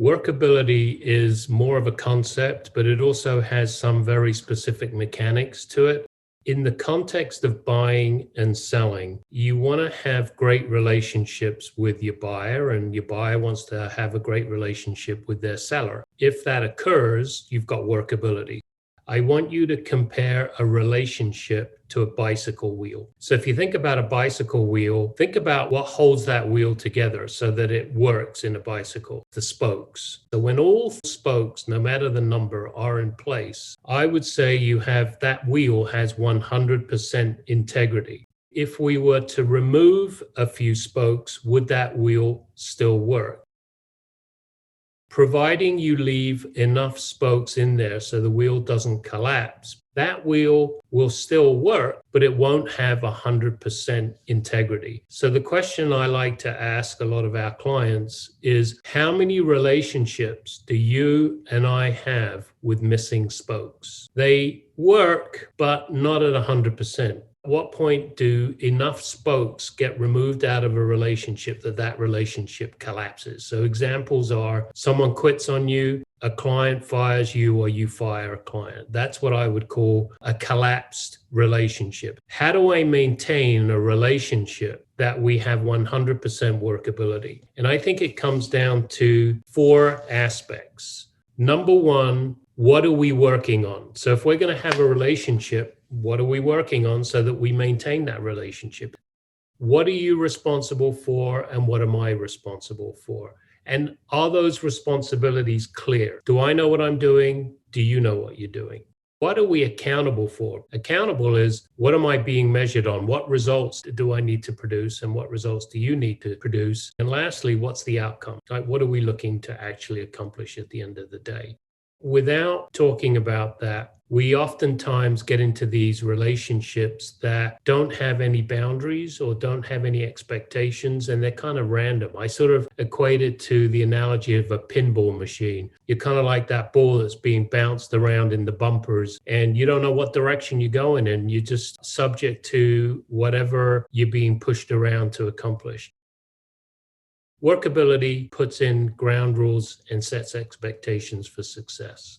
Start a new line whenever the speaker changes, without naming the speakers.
Workability is more of a concept, but it also has some very specific mechanics to it. In the context of buying and selling, you want to have great relationships with your buyer, and your buyer wants to have a great relationship with their seller. If that occurs, you've got workability. I want you to compare a relationship to a bicycle wheel. So if you think about a bicycle wheel, think about what holds that wheel together so that it works in a bicycle, the spokes. So when all spokes, no matter the number, are in place, I would say you have that wheel has 100% integrity. If we were to remove a few spokes, would that wheel still work? Providing you leave enough spokes in there so the wheel doesn't collapse, that wheel will still work, but it won't have 100% integrity. So the question I like to ask a lot of our clients is, how many relationships do you and I have with missing spokes? They work, but not at 100%. At what point do enough spokes get removed out of a relationship that relationship collapses? So examples are someone quits on you, a client fires you, or you fire a client. That's what I would call a collapsed relationship. How do I maintain a relationship that we have 100% workability? And I think it comes down to 4 aspects. Number 1, what are we working on? So if we're going to have a relationship, what are we working on so that we maintain that relationship? What are you responsible for and what am I responsible for? And are those responsibilities clear? Do I know what I'm doing? Do you know what you're doing? What are we accountable for? Accountable is, what am I being measured on? What results do I need to produce and what results do you need to produce? And lastly, what's the outcome? Like, what are we looking to actually accomplish at the end of the day? Without talking about that, we oftentimes get into these relationships that don't have any boundaries or don't have any expectations, and they're kind of random. I sort of equate it to the analogy of a pinball machine. You're kind of like that ball that's being bounced around in the bumpers, and you don't know what direction you're going in. You're just subject to whatever you're being pushed around to accomplish. Workability puts in ground rules and sets expectations for success.